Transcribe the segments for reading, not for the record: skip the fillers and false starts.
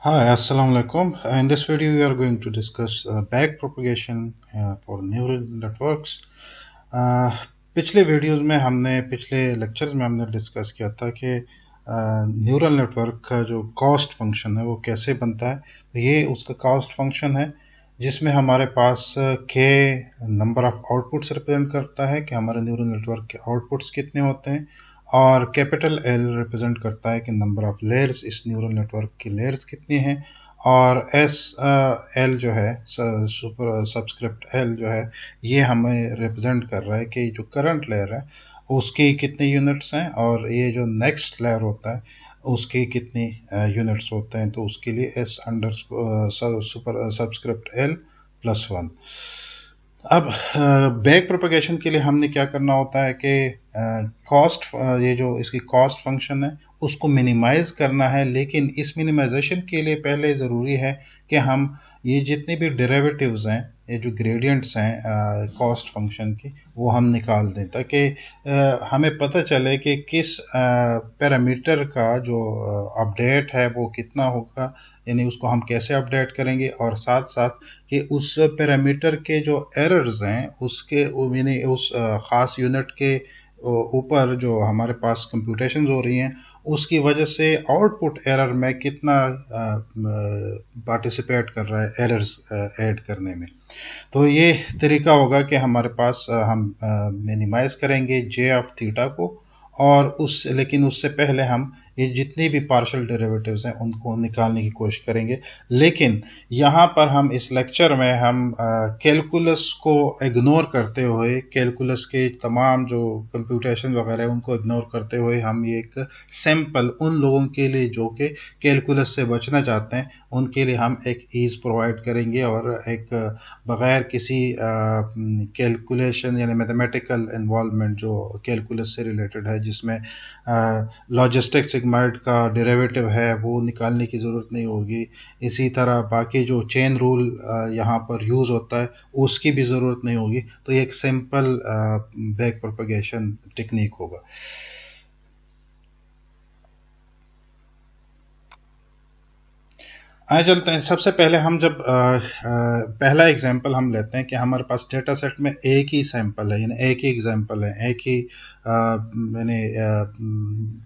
Hi, Assalamu alaikum. In this video, we are going to discuss backpropagation for neural networks. पिछले videos में पिछले lectures में हमने discuss किया था कि न्यूरल नेटवर्क का जो कॉस्ट फंक्शन है वो कैसे बनता है। तो ये उसका कॉस्ट फंक्शन है जिसमें हमारे पास के नंबर ऑफ आउटपुट्स रिप्रेजेंट करता है कि हमारे न्यूरल नेटवर्क के आउटपुट्स कितने होते हैं, और कैपिटल एल रिप्रेजेंट करता है कि नंबर ऑफ लेयर्स, इस न्यूरल नेटवर्क की लेयर्स कितनी हैं, और एस एल जो है सुपर सब्सक्रिप्ट एल जो है ये हमें रिप्रेजेंट कर रहा है कि जो करंट लेयर है उसकी कितनी यूनिट्स हैं, और ये जो नेक्स्ट लेयर होता है उसकी कितनी यूनिट्स होते हैं। तो उसके लिए S under super subscript L plus one. अब बैक प्रोपगेशन के लिए हमने क्या करना होता है कि कॉस्ट, ये जो इसकी कॉस्ट फंक्शन है उसको मिनिमाइज करना है, लेकिन इस मिनिमाइजेशन के लिए पहले ज़रूरी है कि हम ये जितने भी डेरिवेटिव्स हैं, ये जो ग्रेडियंट्स हैं कॉस्ट फंक्शन की, वो हम निकाल दें ताकि हमें पता चले कि किस पैरामीटर का जो अपडेट है वो कितना होगा, यानी उसको हम कैसे अपडेट करेंगे, और साथ साथ कि उस पैरामीटर के जो एरर्स हैं उसके यानी उस ख़ास यूनिट के ऊपर जो हमारे पास कंप्यूटेशंस हो रही हैं उसकी वजह से आउटपुट एरर में कितना पार्टिसिपेट कर रहा है एरर्स ऐड करने में। तो ये तरीका होगा कि हमारे पास हम मिनिमाइज करेंगे जे ऑफ थीटा को, और लेकिन उससे पहले हम ये जितनी भी पार्शियल डेरिवेटिव्स हैं उनको निकालने की कोशिश करेंगे। लेकिन यहाँ पर हम इस लेक्चर में हम कैलकुलस को इग्नोर करते हुए, कैलकुलस के तमाम जो कंप्यूटेशन वगैरह है उनको इग्नोर करते हुए, हम ये एक सैम्पल उन लोगों के लिए जो कि कैलकुलस से बचना चाहते हैं उनके लिए हम एक ईज प्रोवाइड करेंगे, और एक बग़ैर किसी कैलकुलेशन यानी मैथमेटिकल इन्वॉल्वमेंट जो कैलकुलस से रिलेटेड है, जिसमें लॉजिस्टिक सिग्माइड का डेरिवेटिव है वो निकालने की ज़रूरत नहीं होगी। इसी तरह बाकी जो चेन रूल यहाँ पर यूज़ होता है उसकी भी ज़रूरत नहीं होगी। तो ये एक सिंपल बैक प्रोपगेशन टेक्निक होगा। आए चलते हैं। सबसे पहले हम जब पहला एग्जांपल हम लेते हैं कि हमारे पास डेटा सेट में एक ही सैंपल है, यानी एक ही एग्जांपल है, एक ही यानी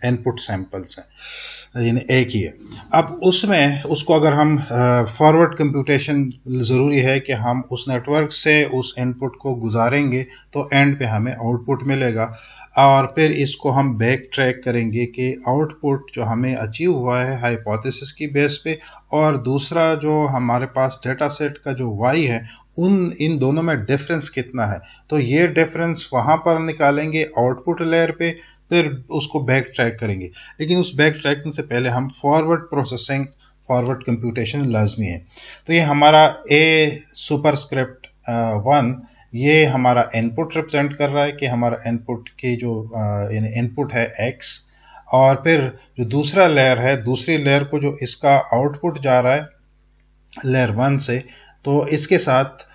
इनपुट सैंपल्स हैं, यानी एक ही है। अब उसमें उसको अगर हम फॉरवर्ड कंप्यूटेशन ज़रूरी है कि हम उस नेटवर्क से उस इनपुट को गुजारेंगे तो एंड पे हमें आउटपुट मिलेगा, और फिर इसको हम बैक ट्रैक करेंगे कि आउटपुट जो हमें अचीव हुआ है हाइपोथेसिस की बेस पे, और दूसरा जो हमारे पास डेटा सेट का जो वाई है इन दोनों में डिफरेंस कितना है। तो ये डिफरेंस वहाँ पर निकालेंगे आउटपुट लेयर पे, फिर उसको बैक ट्रैक करेंगे। लेकिन उस बैक ट्रैकिंग से पहले हम फॉरवर्ड प्रोसेसिंग, फॉरवर्ड कंप्यूटेशन लाजमी है। तो ये हमारा ए सुपरस्क्रिप्ट वन, ये हमारा इनपुट रिप्रेजेंट कर रहा है कि हमारा इनपुट की जो यानी इनपुट है x, और फिर जो दूसरा लेयर है, दूसरी लेयर को जो इसका आउटपुट जा रहा है लेयर वन से, तो इसके साथ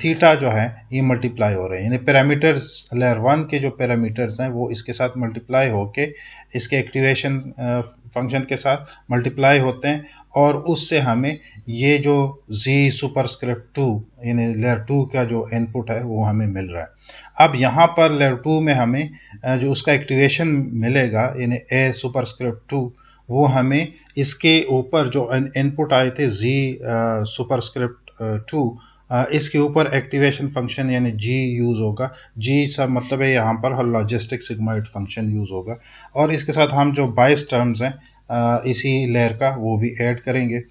थीटा जो है ये मल्टीप्लाई हो रहे हैं, यानी पैरामीटर्स लेयर वन के जो पैरामीटर्स हैं वो इसके साथ मल्टीप्लाई होके इसके एक्टिवेशन फंक्शन के साथ मल्टीप्लाई होते हैं, और उससे हमें ये जो z सुपरस्क्रिप्ट टू यानी लेयर टू का जो इनपुट है वो हमें मिल रहा है। अब यहाँ पर लेयर टू में हमें जो उसका एक्टिवेशन मिलेगा यानी a सुपरस्क्रिप्ट टू, वो हमें इसके ऊपर जो इनपुट आए थे z सुपरस्क्रिप्ट टू, इसके ऊपर एक्टिवेशन फंक्शन यानी g यूज़ होगा। g सा मतलब है यहाँ पर लॉजिस्टिक सिग्माइड फंक्शन यूज़ होगा, और इसके साथ हम जो 22 टर्म्स हैं इसी लेयर का वो भी ऐड करेंगे।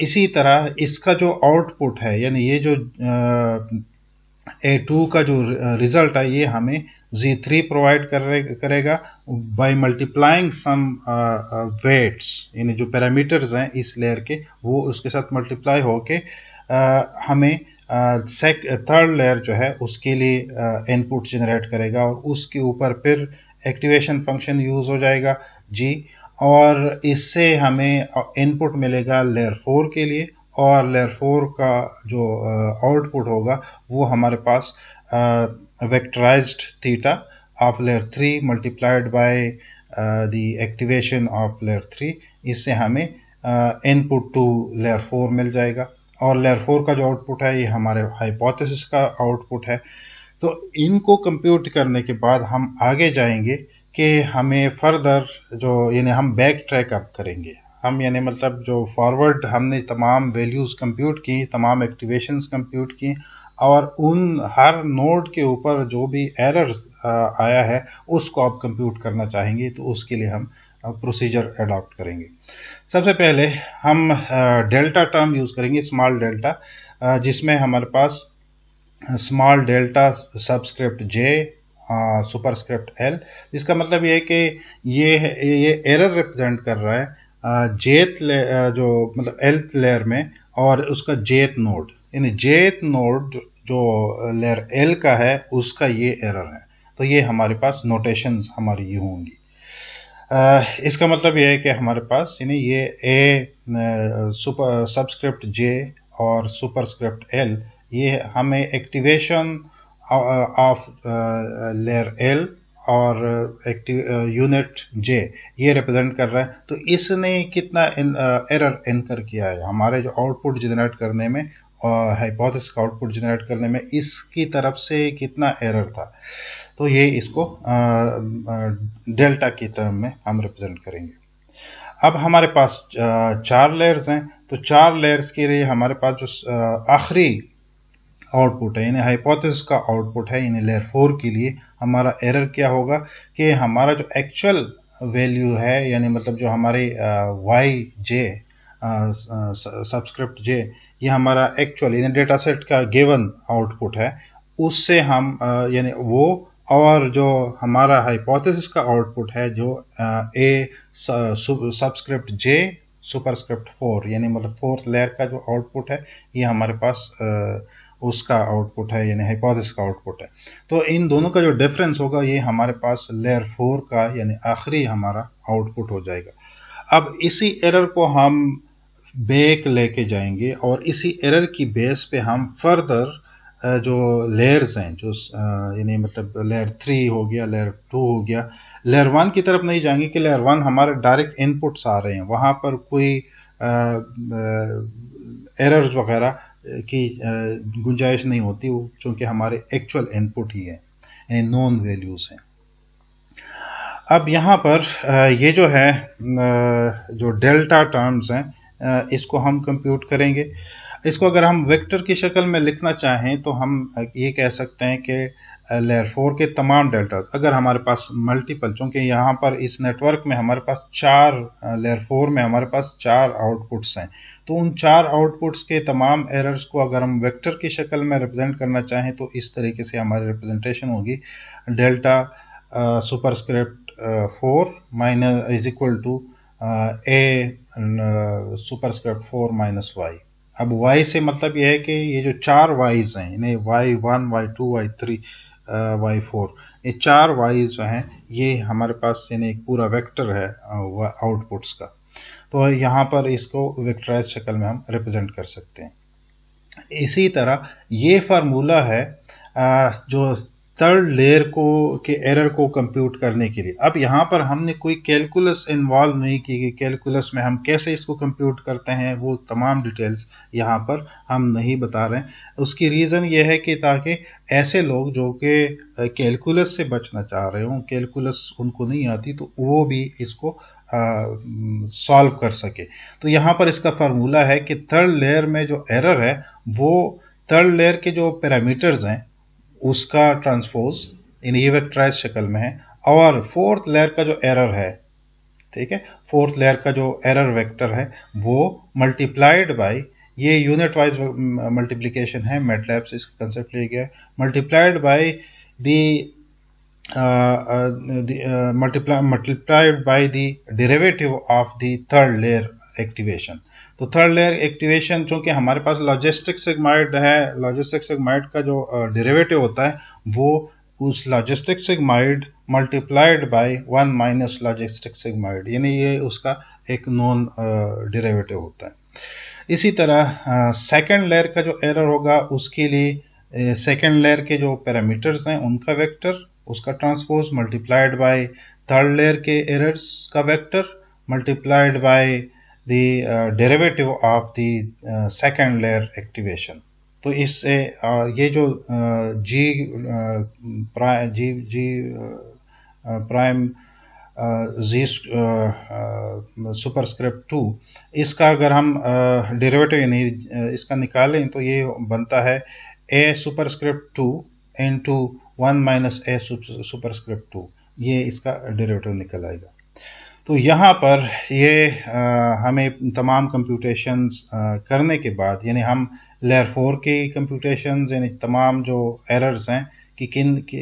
इसी तरह इसका जो आउटपुट है यानी ये जो A2 का जो रिजल्ट है ये हमें Z3 प्रोवाइड करेगा बाय मल्टीप्लाइंग सम वेट्स, यानी जो पैरामीटर्स हैं इस लेयर के वो उसके साथ मल्टीप्लाई होके हमें थर्ड लेयर जो है उसके लिए इनपुट जनरेट करेगा, और उसके ऊपर फिर एक्टिवेशन फंक्शन यूज़ हो जाएगा जी, और इससे हमें इनपुट मिलेगा लेयर 4 के लिए, और लेयर 4 का जो आउटपुट होगा वो हमारे पास vectorized theta of layer 3 multiplied by the activation of layer 3, इससे हमें इनपुट टू लेयर 4 मिल जाएगा, और लेयर 4 का जो आउटपुट है ये हमारे हाइपोथेसिस का आउटपुट है। तो इनको कंप्यूट करने के बाद हम आगे जाएंगे कि हमें फर्दर जो यानी हम बैक ट्रैक अप करेंगे, हम यानी मतलब जो फॉरवर्ड हमने तमाम वैल्यूज़ कंप्यूट की, तमाम एक्टिवेशंस कंप्यूट की, और उन हर नोड के ऊपर जो भी एरर्स आया है उसको आप कंप्यूट करना चाहेंगे, तो उसके लिए हम प्रोसीजर अडॉप्ट करेंगे। सबसे पहले हम डेल्टा टर्म यूज़ करेंगे, स्मॉल डेल्टा, जिसमें हमारे पास स्मॉल डेल्टा सबस्क्रिप्ट जे सुपरस्क्रिप्ट एल, जिसका मतलब ये है कि ये एरर रिप्रेजेंट कर रहा है जेथ जो मतलब एल्थ लेयर में, और उसका जेथ नोड, यानी जेथ नोड जो लेयर एल का है उसका ये एरर है। तो ये हमारे पास नोटेशंस हमारी ये होंगी। इसका मतलब ये है कि हमारे पास यानी ये ए सुपर सबस्क्रिप्ट जे और सुपरस्क्रिप्ट एल, ये हमें एक्टिवेशन ऑफ लेयर एल और यूनिट जे ये रिप्रेजेंट कर रहा है। तो इसने कितना एरर इनकर किया है हमारे जो आउटपुट जनरेट करने में, हाइपोथेसिस का आउटपुट जनरेट करने में, इसकी तरफ से कितना एरर था। तो ये इसको डेल्टा की टर्म में हम रिप्रेजेंट करेंगे। अब हमारे पास 4 लेयर्स हैं, तो 4 लेयर्स के लिए हमारे पास जो आखिरी आउटपुट है यानी हाइपोथेसिस का आउटपुट है, यानी लेयर 4 के लिए हमारा एरर क्या होगा कि हमारा जो एक्चुअल वैल्यू है, यानी मतलब जो हमारे वाई जे सबस्क्रिप्ट जे, ये हमारा एक्चुअल यानी डेटा सेट का गिवन आउटपुट है, उससे हम यानी वो, और जो हमारा हाइपोथेसिस का आउटपुट है जो ए सबस्क्रिप्ट जे सुपरस्क्रिप्ट 4 यानी मतलब 4th लेयर का जो आउटपुट है, ये हमारे पास उसका आउटपुट है यानी हाइपोथेसिस का आउटपुट है। तो इन दोनों का जो डिफरेंस होगा ये हमारे पास लेयर 4 का यानी आखिरी हमारा आउटपुट हो जाएगा। अब इसी एरर को हम बैक लेके जाएंगे, और इसी एरर की बेस पे हम फर्दर जो लेयर्स हैं, जो यानी मतलब लेयर 3 हो गया, लेयर 2 हो गया, लेयर 1 की तरफ नहीं जाएंगे कि लेयर 1 हमारे डायरेक्ट इनपुट्स आ रहे हैं, वहाँ पर कोई एरर्स वगैरह की गुंजाइश नहीं होती, चूँकि हमारे एक्चुअल इनपुट ही है, यानी नॉन वैल्यूज़ हैं। अब यहाँ पर ये जो है जो डेल्टा टर्म्स हैं, इसको हम कंप्यूट करेंगे। इसको अगर हम वेक्टर की शक्ल में लिखना चाहें तो हम ये कह सकते हैं कि लेयर 4 के तमाम डेल्टा, अगर हमारे पास मल्टीपल, चूँकि यहाँ पर इस नेटवर्क में हमारे पास 4 लेयर 4 में हमारे पास 4 आउटपुट्स हैं, तो उन 4 आउटपुट्स के तमाम एरर्स को अगर हम वेक्टर की शक्ल में रिप्रेजेंट करना चाहें तो इस तरीके से हमारी रिप्रेजेंटेशन होगी, delta superscript 4 minus is equal to A superscript 4 minus Y. अब y से मतलब यह है कि ये जो 4 y's हैं, इन्हें y1, y2, y3, y4, ये 4 y's जो हैं ये हमारे पास यानी एक पूरा वेक्टर है आउटपुट्स का। तो यहाँ पर इसको वेक्टराइज शक्ल में हम रिप्रेजेंट कर सकते हैं। इसी तरह ये फार्मूला है जो थर्ड लेयर को के एरर को कंप्यूट करने के लिए। अब यहाँ पर हमने कोई कैलकुलस इन्वॉल्व नहीं की कि कैलकुलस में हम कैसे इसको कंप्यूट करते हैं, वो तमाम डिटेल्स यहाँ पर हम नहीं बता रहे हैं। उसकी रीज़न ये है कि ताकि ऐसे लोग जो कि कैलकुलस से बचना चाह रहे हों, कैलकुलस उनको नहीं आती, तो वो भी इसको सॉल्व कर सके। तो यहाँ पर इसका फार्मूला है कि थर्ड लेयर में जो एरर है वो थर्ड लेयर के जो पैरामीटर्स हैं उसका ट्रांसपोज इन ये वेक्टराइज शक्ल में है, और फोर्थ लेयर का जो एरर है, ठीक है, फोर्थ लेयर का जो एरर वेक्टर है वो मल्टीप्लाइड बाय, ये यूनिट वाइज मल्टीप्लिकेशन है, मैटलैब से इसका कंसेप्ट लिया गया है, multiplied by the multiplied by the derivative of the third layer activation। तो थर्ड लेयर एक्टिवेशन चूंकि हमारे पास लॉजिस्टिक सिग्माइड है, लॉजिस्टिक सिग्माइड का जो डेरिवेटिव होता है वो उस logistic sigmoid multiplied by 1 minus logistic sigmoid, यानी ये उसका एक नॉन डेरिवेटिव होता है। इसी तरह सेकेंड लेयर का जो एरर होगा उसके लिए सेकेंड लेयर के जो पैरामीटर्स हैं उनका वेक्टर, उसका transpose multiplied by third layer के एरर्स का vector multiplied by the derivative of the second layer activation. तो इससे ये जो जी प्राइम जी सुपरस्क्रिप्ट 2, इसका अगर हम डेरिवेटिव यानी इसका निकालें तो ये बनता है a superscript 2 into 1 minus a superscript 2, ये इसका डेरिवेटिव निकल आएगा। तो यहाँ पर ये हमें तमाम कंप्यूटेशंस करने के बाद, यानी हम लेयर 4 की कंप्यूटेशंस, यानी तमाम जो एरर्स हैं कि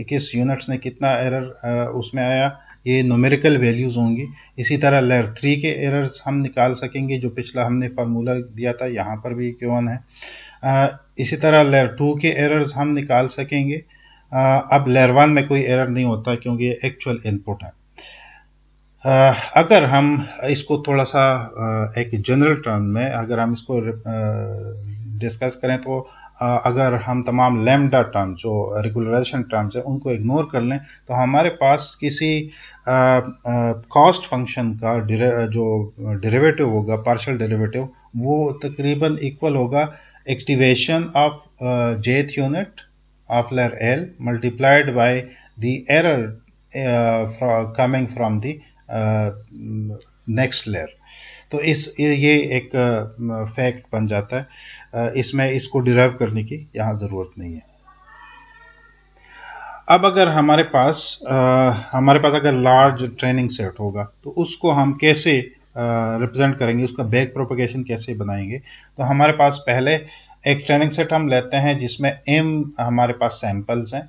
किस यूनिट्स ने कितना एरर उसमें आया, ये न्यूमेरिकल वैल्यूज़ होंगी। इसी तरह लेयर 3 के एरर्स हम निकाल सकेंगे, जो पिछला हमने फार्मूला दिया था, यहाँ पर भी Q1 है। इसी तरह लेयर 2 के एरर्स हम निकाल सकेंगे। अब लेयर 1 में कोई एरर नहीं होता क्योंकि ये एक्चुअल इनपुट है। अगर हम इसको थोड़ा सा एक जनरल टर्म में अगर हम इसको डिस्कस करें तो अगर हम तमाम लैम्डा टर्म्स जो रेगुलराइजेशन टर्म्स हैं उनको इग्नोर कर लें तो हमारे पास किसी कॉस्ट फंक्शन का जो डेरिवेटिव होगा, पार्शियल डेरिवेटिव, वो तकरीबन इक्वल होगा activation of jth unit of layer L multiplied by the error coming from the next layer. तो ये एक फैक्ट बन जाता है, इसमें इसको डिराइव करने की यहाँ ज़रूरत नहीं है। अब अगर हमारे पास अगर लार्ज ट्रेनिंग सेट होगा तो उसको हम कैसे रिप्रेजेंट करेंगे, उसका बैक प्रोपगेशन कैसे बनाएंगे। तो हमारे पास पहले एक ट्रेनिंग सेट हम लेते हैं जिसमें m हमारे पास सैंपल्स हैं,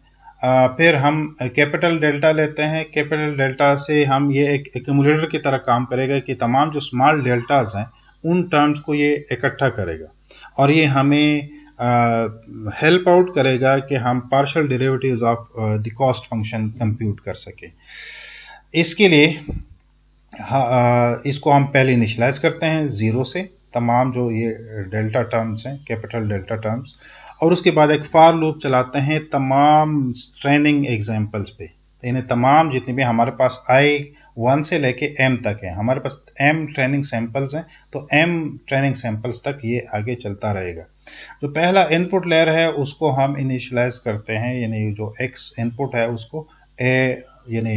फिर हम कैपिटल डेल्टा लेते हैं। कैपिटल डेल्टा से हम ये एक एक्यूमुलेटर की तरह काम करेगा कि तमाम जो स्मॉल डेल्टाज हैं उन टर्म्स को ये इकट्ठा करेगा और ये हमें हेल्प आउट करेगा कि हम partial derivatives of the cost function compute कर सकें। इसके लिए इसको हम पहले इनिशियलाइज करते हैं 0 से, तमाम जो ये डेल्टा टर्म्स हैं, कैपिटल डेल्टा टर्म्स, और उसके बाद एक फार लूप चलाते हैं तमाम ट्रेनिंग एग्जाम्पल्स पे, यानी तमाम जितने भी हमारे पास i1 से लेके m तक हैं, हमारे पास m ट्रेनिंग सैंपल्स हैं, तो m ट्रेनिंग सैंपल्स तक ये आगे चलता रहेगा। जो पहला इनपुट लेयर है उसको हम इनिशियलाइज करते हैं, यानी जो x इनपुट है उसको a यानी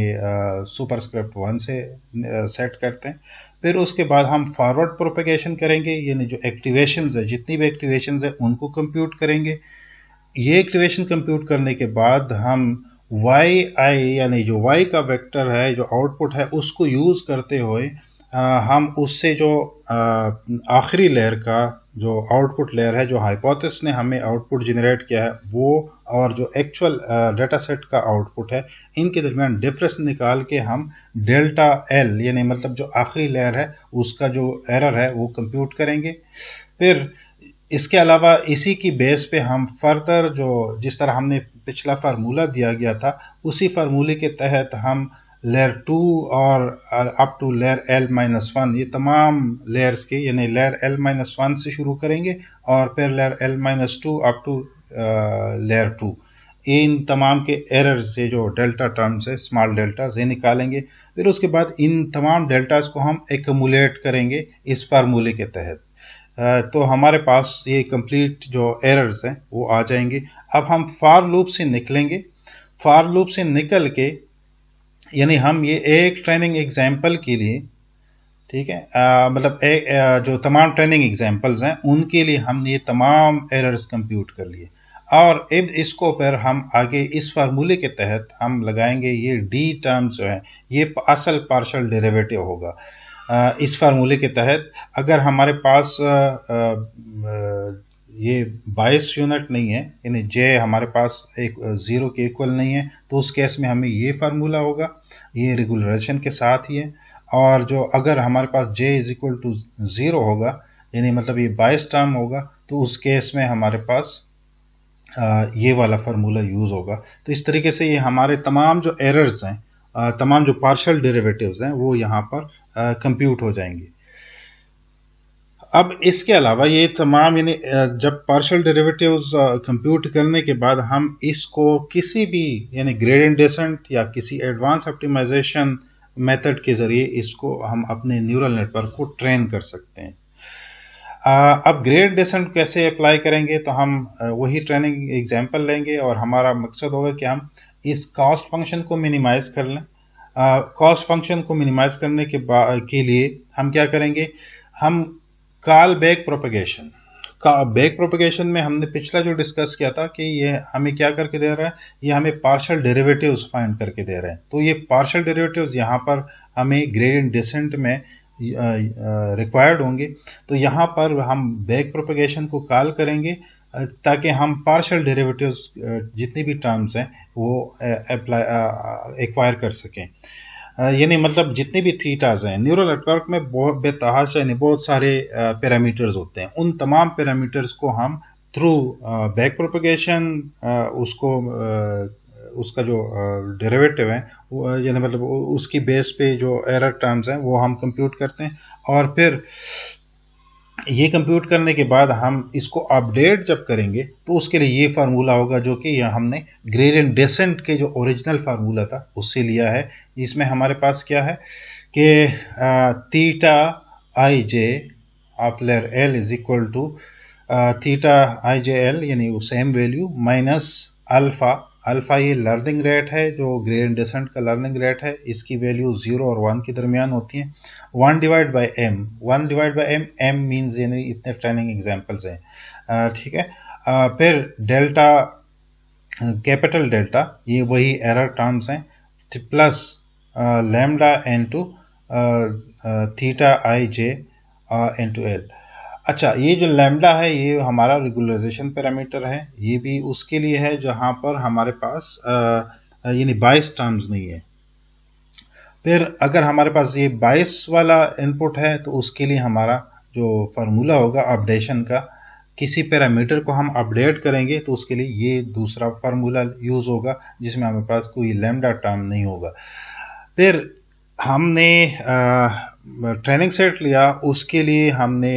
सुपरस्क्रिप्ट 1 से सेट करते हैं। फिर उसके बाद हम फॉरवर्ड प्रोपेगेशन करेंगे, यानी जो एक्टिवेशंस है, जितनी भी एक्टिवेशंस है उनको कंप्यूट करेंगे। ये एक्टिवेशन कंप्यूट करने के बाद हम yi यानी जो y का वेक्टर है, जो आउटपुट है, उसको यूज़ करते हुए हम उससे जो आखिरी लेयर का जो आउटपुट लेयर है, जो हाइपोथेसिस ने हमें आउटपुट जनरेट किया है वो, और जो एक्चुअल डाटा सेट का आउटपुट है, इनके दरमियान डिफरेंस निकाल के हम डेल्टा L यानी मतलब जो आखिरी लेयर है उसका जो एरर है वो कंप्यूट करेंगे। फिर इसके अलावा इसी की बेस पे हम फर्दर जो जिस तरह हमने पिछला फार्मूला दिया गया था उसी फार्मूले के तहत हम लेयर 2 और अप टू लेयर L-1 ये तमाम लेयर्स के, यानी लेयर L-1 से शुरू करेंगे और फिर layer L-2 up to layer 2, इन तमाम के एरर्स से जो डेल्टा टर्म्स है, स्मॉल डेल्टास, ये निकालेंगे। फिर उसके बाद इन तमाम डेल्टास को हम एक्यूमुलेट करेंगे इस फार्मूले के तहत, तो हमारे पास ये कंप्लीट जो एरर्स हैं वो आ जाएंगे। अब हम फार लूप से निकलेंगे। फार लूप से निकल के यानी हम ये एक ट्रेनिंग एग्जाम्पल के लिए, ठीक है, मतलब जो तमाम ट्रेनिंग एग्जाम्पल्स हैं उनके लिए हमने ये तमाम एरर्स कंप्यूट कर लिए और अब इसको फिर हम आगे इस फार्मूले के तहत हम लगाएंगे। ये डी टर्म्स जो है ये असल पार्शियल डेरिवेटिव होगा। इस फार्मूले के तहत अगर हमारे पास ये 22 यूनिट नहीं है, यानी j हमारे पास एक 0 के इक्वल नहीं है, तो उस केस में हमें ये फार्मूला होगा, ये रेगुलराइजेशन के साथ ही है। और जो अगर हमारे पास j इज इक्वल टू 0 होगा, यानी मतलब ये 22 टर्म होगा, तो उस केस में हमारे पास ये वाला फार्मूला यूज़ होगा। तो इस तरीके से ये हमारे तमाम जो एरर्स हैं, तमाम जो पार्शियल डेरिवेटिव्स हैं वो यहाँ पर कंप्यूट हो जाएंगे। अब इसके अलावा ये तमाम, यानी जब पार्शियल डेरिवेटिव्स कंप्यूट करने के बाद हम इसको किसी भी, यानी ग्रेडियंट डिसेंट या किसी एडवांस ऑप्टिमाइजेशन मेथड के ज़रिए इसको हम अपने न्यूरल नेटवर्क को ट्रेन कर सकते हैं। अब ग्रेड डिसेंट कैसे अप्लाई करेंगे, तो हम वही ट्रेनिंग एग्जाम्पल लेंगे और हमारा मकसद होगा कि हम इस कॉस्ट फंक्शन को मिनिमाइज कर लें। कॉस्ट फंक्शन को मिनिमाइज करने के लिए हम क्या करेंगे, हम कॉल बैक प्रोपगेशन का बैक प्रोपगेशन में हमने पिछला जो डिस्कस किया था कि ये हमें क्या करके दे रहा है, ये हमें पार्शियल डेरिवेटिव्स फाइंड करके दे रहे हैं। तो ये पार्शियल डेरिवेटिव्स यहाँ पर हमें ग्रेडियंट डिसेंट में रिक्वायर्ड होंगे। तो यहाँ पर हम बैक प्रोपगेशन को कॉल करेंगे ताकि हम पार्शियल डेरिवेटिव्स जितनी भी टर्म्स हैं वो एक्वायर कर सकें। यानी मतलब जितने भी थीटाज हैं, न्यूरल नेटवर्क में बहुत बेतहाशा यानी बहुत सारे पैरामीटर्स होते हैं। उन तमाम पैरामीटर्स को हम थ्रू बैक प्रोपगेशन उसका जो डेरिवेटिव है यानी मतलब उसकी बेस पे जो एरर टर्म्स हैं वो हम कंप्यूट करते हैं, और फिर ये कंप्यूट करने के बाद हम इसको अपडेट जब करेंगे तो उसके लिए ये फार्मूला होगा जो कि यहाँ हमने ग्रेडियंट डिसेंट के जो ओरिजिनल फार्मूला था उससे लिया है। इसमें हमारे पास क्या है कि theta I J of layer L is equal to theta I J L यानी वो same value minus alpha. Alpha ये लर्निंग रेट है, जो ग्रेडियंट डिसेंट का लर्निंग रेट है, इसकी वैल्यू 0 और 1 के दरमियान होती है। 1 divide by M, 1 divide by M, M means यानी इतने ट्रेनिंग एग्जाम्पल्स हैं, ठीक है। फिर डेल्टा, कैपिटल डेल्टा, ये वही एरर टर्म्स हैं, plus lambda into theta I J into L. अच्छा, ये जो लैम्डा है ये हमारा रेगुलराइजेशन पैरामीटर है, ये भी उसके लिए है जहां पर हमारे पास यानी 22 टर्म्स नहीं है। फिर अगर हमारे पास ये 22 वाला इनपुट है तो उसके लिए हमारा जो फार्मूला होगा अपडेशन का, किसी पैरामीटर को हम अपडेट करेंगे तो उसके लिए ये दूसरा फार्मूला यूज होगा जिसमें हमारे पास कोई लैम्डा टर्म नहीं होगा। फिर हमने ट्रेनिंग सेट लिया, उसके लिए हमने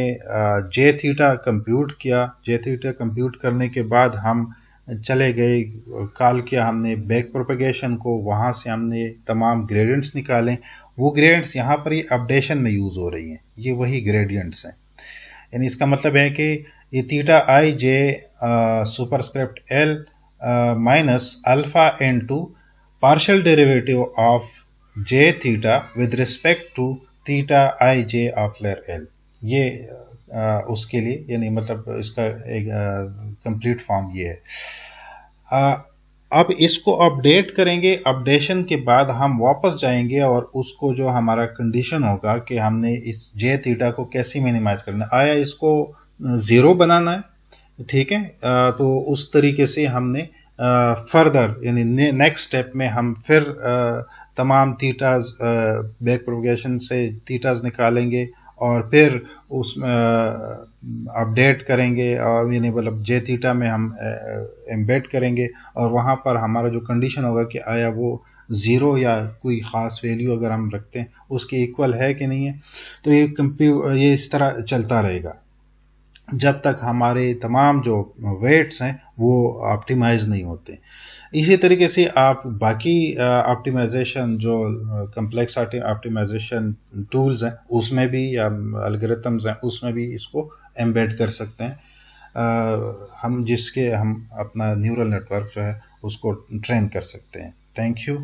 जे थीटा कंप्यूट किया। जे थीटा कंप्यूट करने के बाद हम चले गए, कॉल किया हमने बैक प्रोपगेशन को, वहाँ से हमने तमाम ग्रेडियंट्स निकाले। वो ग्रेडियंट्स यहाँ पर ये अपडेशन में यूज़ हो रही हैं, ये वही ग्रेडियंट्स हैं। यानी इसका मतलब है कि ये theta I J superscript L minus alpha into partial derivative of J theta with respect to theta I J of layer L, ये उसके लिए यानी मतलब इसका एक कंप्लीट फॉर्म ये है। अब इसको अपडेट करेंगे, अपडेशन के बाद हम वापस जाएंगे और उसको जो हमारा कंडीशन होगा कि हमने इस जे थीटा को कैसे मिनिमाइज करना है, आया इसको 0 बनाना है, ठीक है। तो उस तरीके से हमने फर्दर यानी नेक्स्ट स्टेप में हम फिर तमाम थीटाज बैक प्रोपगेशन से थीटाज निकालेंगे और फिर उसमें अपडेट करेंगे और यानी मतलब जे थीटा में हम एम्बेड करेंगे, और वहाँ पर हमारा जो कंडीशन होगा कि आया वो 0 या कोई ख़ास वैल्यू अगर हम रखते हैं उसके इक्वल है कि नहीं है। तो ये इस तरह चलता रहेगा जब तक हमारे तमाम जो वेट्स हैं वो ऑप्टिमाइज नहीं होते। इसी तरीके से आप बाकी ऑप्टिमाइजेशन जो कम्प्लेक्स ऑप्टिमाइजेशन टूल्स हैं उसमें भी या एल्गोरिथम्स हैं उसमें भी इसको एम्बेड कर सकते हैं, हम अपना न्यूरल नेटवर्क जो है उसको ट्रेन कर सकते हैं। Thank you.